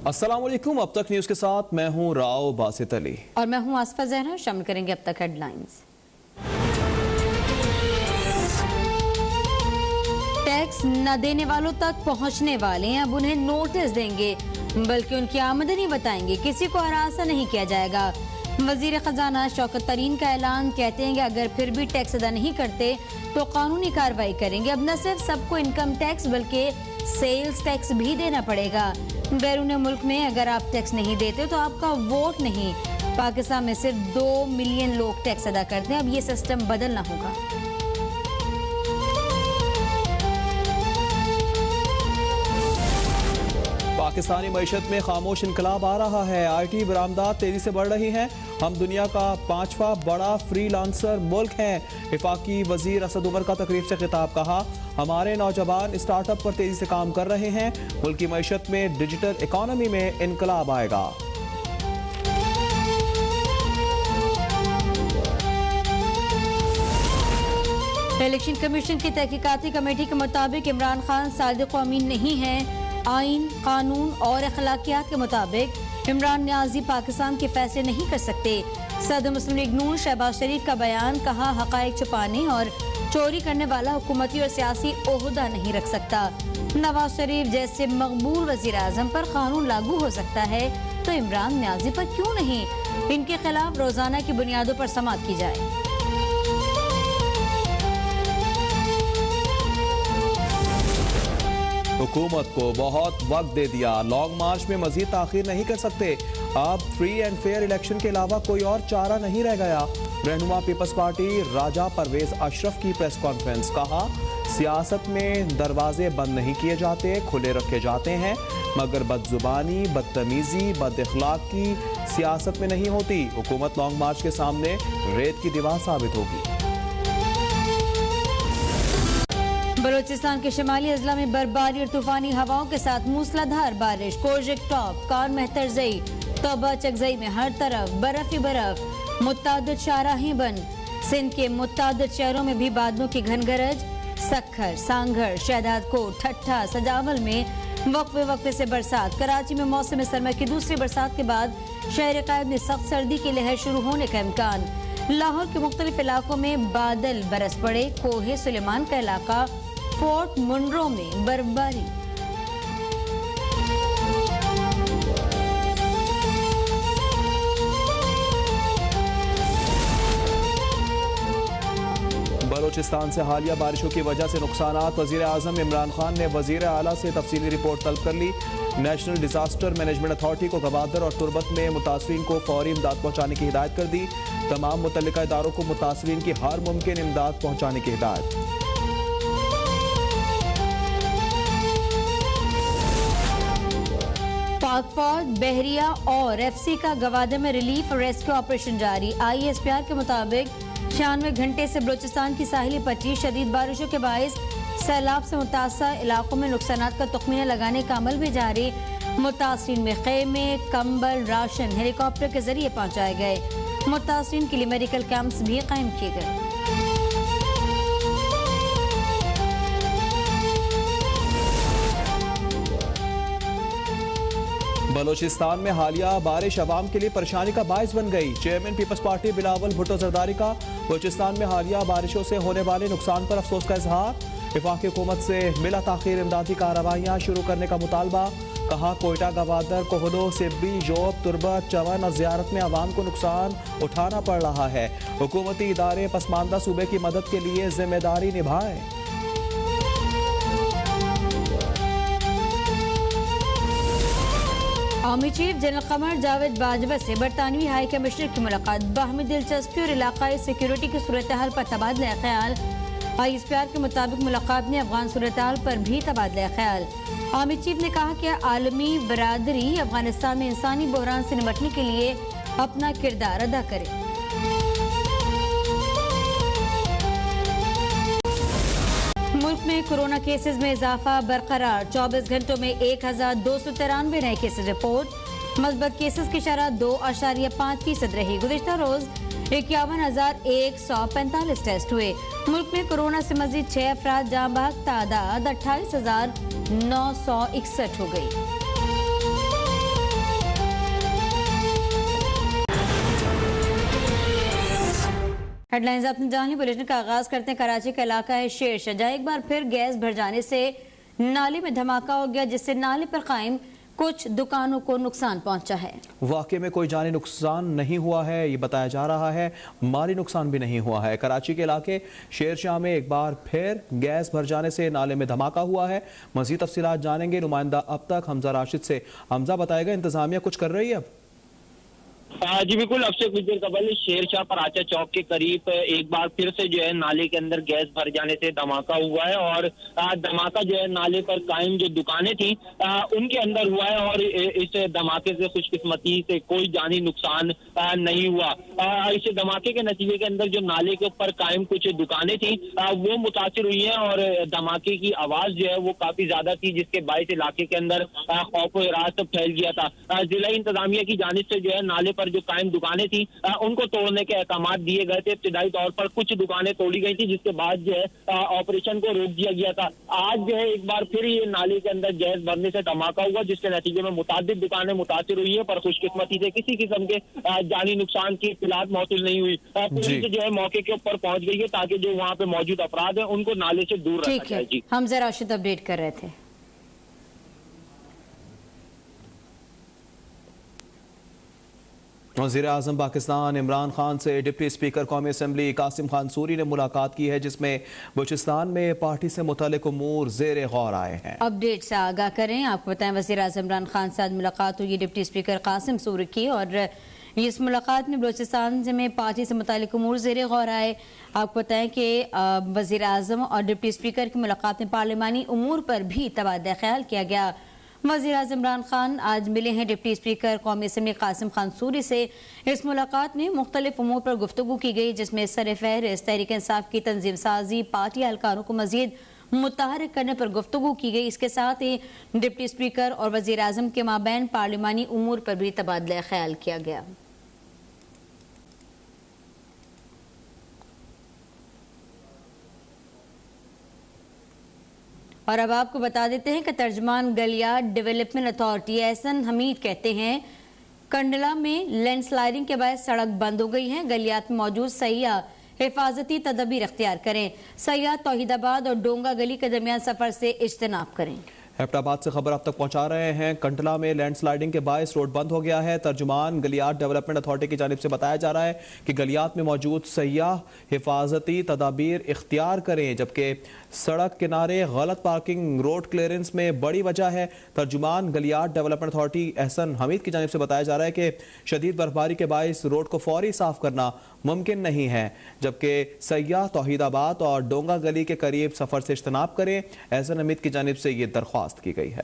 अस्सलाम वालेकुम। अब तक न्यूज के साथ मैं हूं राव बासित अली और मैं हूं आसफा जहरा। शामिल करेंगे अब तक हेडलाइंस। टैक्स न देने वालों तक पहुंचने वाले हैं, अब उन्हें नोटिस देंगे, बल्कि उनकी आमदनी बताएंगे, किसी को हरासा नहीं किया जाएगा। वजीर खजाना शौकत तरीन का ऐलान, कहते हैं कि अगर फिर भी टैक्स अदा नहीं करते तो कानूनी कार्रवाई करेंगे। अब न सिर्फ सबको इनकम टैक्स बल्कि सेल्स टैक्स भी देना पड़ेगा। बैरून मुल्क में अगर आप टैक्स नहीं देते तो आपका वोट नहीं। पाकिस्तान में सिर्फ 2 मिलियन लोग टैक्स अदा करते हैं। अब ये सिस्टम बदलना होगा। पाकिस्तानी मईशत में खामोश इनकलाब आ रहा है। IT बरामदात तेजी से बढ़ रही हैं। हम दुनिया का 5वां बड़ा फ्रीलांसर मुल्क हैं। वफाकी वजीर असद उमर का तकरीब से खिताब, कहा हमारे नौजवान स्टार्टअप पर तेजी से काम कर रहे हैं। मुल्क की मईशत में डिजिटल इकॉनमी में इनकलाब आएगा। इलेक्शन कमीशन की तहकीकाती कमेटी के मुताबिक इमरान खान सादिक अमीन नहीं है। आइन, कानून और अखलाकियात के मुताबिक इमरान न्याजी पाकिस्तान के फैसले नहीं कर सकते। सदर मुस्लिम लीग नून शहबाज शरीफ का बयान, कहा हकायक छुपाने और चोरी करने वाला हुकूमती और सियासी ओहदा नहीं रख सकता। नवाज शरीफ जैसे मकबूल वजीर आजम पर कानून लागू हो सकता है तो इमरान न्याजी पर क्यों नहीं? इनके खिलाफ रोजाना की बुनियादों पर समाअत की जाए। हुकूमत को बहुत वक्त दे दिया, लॉन्ग मार्च में मजीद ताखीर नहीं कर सकते। अब फ्री एंड फेयर इलेक्शन के अलावा कोई और चारा नहीं रह गया। रहनुमा पीपल्स पार्टी राजा परवेज अशरफ की प्रेस कॉन्फ्रेंस, कहा सियासत में दरवाजे बंद नहीं किए जाते, खुले रखे जाते हैं, मगर बदजुबानी, बदतमीजी, बदअखलाकी सियासत में नहीं होती। हुकूमत लॉन्ग मार्च के सामने रेत की दीवार साबित होगी। बलूचिस्तान के शिमाली अजला में बर्फबारी और तूफानी हवाओं के साथ मूसलाधार बारिश। कोर्जक टॉप, कार मेहतरजई, तोबा चकजई में हर तरफ बर्फ ही बर्फ। मुत्तादिद शाहराहें बंद। सिंध के मुत्तादिद शहरों में भी बादलों की घनगरज। सखर, सांघर, शहदादकोट, ठट्ठा, सजावल में वक्फे वक्फे से बरसात। कराची में मौसम सरमा की दूसरी बरसात के बाद शहर कायद में सख्त सर्दी की लहर शुरू होने का इम्कान। लाहौर के मुख्तलिफ इलाकों में बादल बरस पड़े। कोहे सुलेमान का इलाका, फोर्ट मुनरो में बर्फबारी। बलूचिस्तान से हालिया बारिशों की वजह से नुकसानात। वजीर आजम इमरान खान ने वजीर आला से तफसीली रिपोर्ट तलब कर ली। नेशनल डिजास्टर मैनेजमेंट अथॉरिटी को गवादर और तुर्बत में मुतासरीन को फौरी इमदाद पहुँचाने की हिदायत कर दी। तमाम मुतल्लिका इदारों को मुतासरीन की हर मुमकिन इमदाद पहुँचाने की हिदायत। पाक फौज, बहरिया और FC का गवादर में रिलीफ और रेस्क्यू ऑपरेशन जारी। ISPR के मुताबिक 96 घंटे से बलूचिस्तान की साहिली पट्टी शदीद बारिशों के बायस सैलाब से मुतासर इलाकों में नुकसानात का तखमीना लगाने का अमल भी जारी। मुतासरीन में खेमे, कंबल, राशन हेलीकॉप्टर के जरिए पहुंचाए गए। मुतासरीन के लिए मेडिकल कैंप्स भी कायम किए गए। बलूचिस्तान में हालिया बारिश अवाम के लिए परेशानी का बायस बन गई। चेयरमैन पीपल्स पार्टी बिलावल भुट्टो जरदारी का बलूचिस्तान में हालिया बारिशों से होने वाले नुकसान पर अफसोस का इजहार। वफाकी हुकूमत से बिला ताखीर इमदादी कार्रवाइयाँ शुरू करने का मुतालबा। कहा कोयटा, गवादर, कोहलो, सिब्बी, जोब, तुर्बत, चवन और जियारत में अवाम को नुकसान उठाना पड़ रहा है। हुकूमती इदारे पसमानदा सूबे की मदद के लिए जिम्मेदारी निभाएं। Army chief general Qamar Javed Bajwa से बरतानवी हाई कमिश्नर की मुलाकात। बाहमी दिलचस्पी और इलाकाई सिक्योरिटी की सूरत हाल पर तबादला ख्याल। ISPR के मुताबिक मुलाकात में अफगान सूरत हाल पर भी तबादला ख्याल। आर्मी चीफ ने कहा कि आलमी बरादरी अफगानिस्तान में इंसानी बहरान से निपटने के लिए अपना किरदार अदा करे। मुल्क में कोरोना केसेस में इजाफा बरकरार। 24 घंटों में 1293 नए केसेस रिपोर्ट। मस्बत केसेस की शरह 2.5% रही। गुज़िश्ता रोज 51,145 टेस्ट हुए। मुल्क में कोरोना से मजीद 6 अफराद जाँ बहक, तादाद 28,961 हो गई। हेडलाइंस आपने जान ली। बुलेटिन का आगाज करते हैं। कराची का इलाका है शेरशाह, जहां एक बार फिर गैस भर जाने से नाले में धमाका हो गया, जिससे नाले पर कायम कुछ दुकानों को नुकसान पहुंचा है। वाकई में कोई जानी नुकसान नहीं हुआ है, ये बताया जा रहा है। माली नुकसान भी नहीं हुआ है। कराची के इलाके शेरशाह में एक बार फिर गैस भर जाने से नाले में धमाका हुआ है। मजीद तफसीलात जानेंगे नुमाइंदा अब तक हमजा राशिद से। हमजा, बताएगा इंतजामिया कुछ कर रही है अब? जी बिल्कुल। अब से कुछ देर कबल शेरशाह पराचा चौक के करीब एक बार फिर से जो है नाले के अंदर गैस भर जाने से धमाका हुआ है और धमाका जो है नाले पर कायम जो दुकानें थी उनके अंदर हुआ है और इस धमाके से खुशकिस्मती से कोई जानी नुकसान नहीं हुआ। इस धमाके के नतीजे के अंदर जो नाले के ऊपर कायम कुछ दुकानें थी वो मुतासिर हुई हैं और धमाके की आवाज जो है वो काफी ज्यादा थी, जिसके बायस इलाके के अंदर खौफ व हिरासत फैल गया था। जिला इंतजामिया की जानिब से जो है नाले पर जो कायम दुकानें थी उनको तोड़ने के अहकाम दिए गए थे। इब्तिदाई तौर पर कुछ दुकानें तोड़ी गई थी, जिसके बाद जो है ऑपरेशन को रोक दिया गया था। आज जो है एक बार फिर ये नाले के अंदर गैस भरने से धमाका हुआ, जिसके नतीजे में मुतादिद दुकानें मुतासिर हुई है, पर खुशकिस्मती से किसी किस्म के जानी नुकसान की इत्तलात मौसूल नहीं हुई। पुलिस जो है मौके के ऊपर पहुंच गई है ताकि जो वहाँ पे मौजूद अफराद है उनको नाले से दूर रखा जाए। जी, हमजा राशिद अपडेट कर रहे थे। वज़ीर-ए-आज़म पाकिस्तान इमरान खान से डिप्टी स्पीकर कौमी असम्बली कासिम खान सूरी ने मुलाकात की है, जिसमें बलूचिस्तान में पार्टी से मुतालिक उमूर ज़ेरे गौर आए हैं। अपडेट से आगाह करें। आपको बताएं वज़ीर-ए-आज़म इमरान खान से आज मुलाकात हुई डिप्टी स्पीकर कासिम सूरी की और इस मुलाकात में बलूचिस्तान में पार्टी से मुतालिक उमूर ज़ेरे गौर आए। आपको बताएं कि वज़ीर-ए-आज़म और डिप्टी स्पीकर की मुलाकात में पार्लिमानी उमूर पर भी तबादला ख्याल किया गया। वज़ीर-ए-आज़म इमरान खान आज मिले हैं डिप्टी स्पीकर कौमी असम्बली कासिम खान सूरी से। इस मुलाकात में मुख्तलिफ उमूर पर गुफ्तगू की गई, जिसमें सर-ए-फ़हरिस्त तहरीक इंसाफ की तंजीम साजी, पार्टी एहलकारों को मजीद मुतहरिक करने पर गुफ्तगू की गई। इसके साथ ही डिप्टी स्पीकर और वज़ीर-ए-आज़म के माबैन पार्लिमानी उमूर पर भी तबादला ख्याल किया गया। और अब आपको बता देते हैं कि तर्जमान गलियात डेवलपमेंट अथॉरिटी एहसन हमीद कहते हैं कंडला में लैंडस्लाइडिंग के बाद सड़क बंद हो गई है। गलियात में मौजूद सैयाह हिफाजती तदबीर अख्तियार करें। सैयाह तौहीदाबाद और डोंगा गली के दरमियान सफर से इज्तनाब करें। हैफटाबाद से खबर अब तक पहुंचा रहे हैं। कंटला में लैंडस्लाइडिंग के बायस रोड बंद हो गया है। तर्जुमान गलियात डेवलपमेंट अथॉरिटी की जानिब से बताया जा रहा है कि गलियात में मौजूद सैयाह हिफाजती तदाबीर इख्तियार करें, जबकि सड़क किनारे गलत पार्किंग रोड क्लियरेंस में बड़ी वजह है। तर्जुमान गलियात डेवलपमेंट अथॉरिटी एहसन हमीद की जानिब से बताया जा रहा है कि शदीद बर्फबारी के बायस रोड को फौरी साफ करना मुमकिन नहीं है, जबकि सैयाह तौहीदाबाद और डोंगा गली के करीब सफर से इज्तनाब करें। एहसन हमीद की जानिब से ये दरख्वास्त की गई है।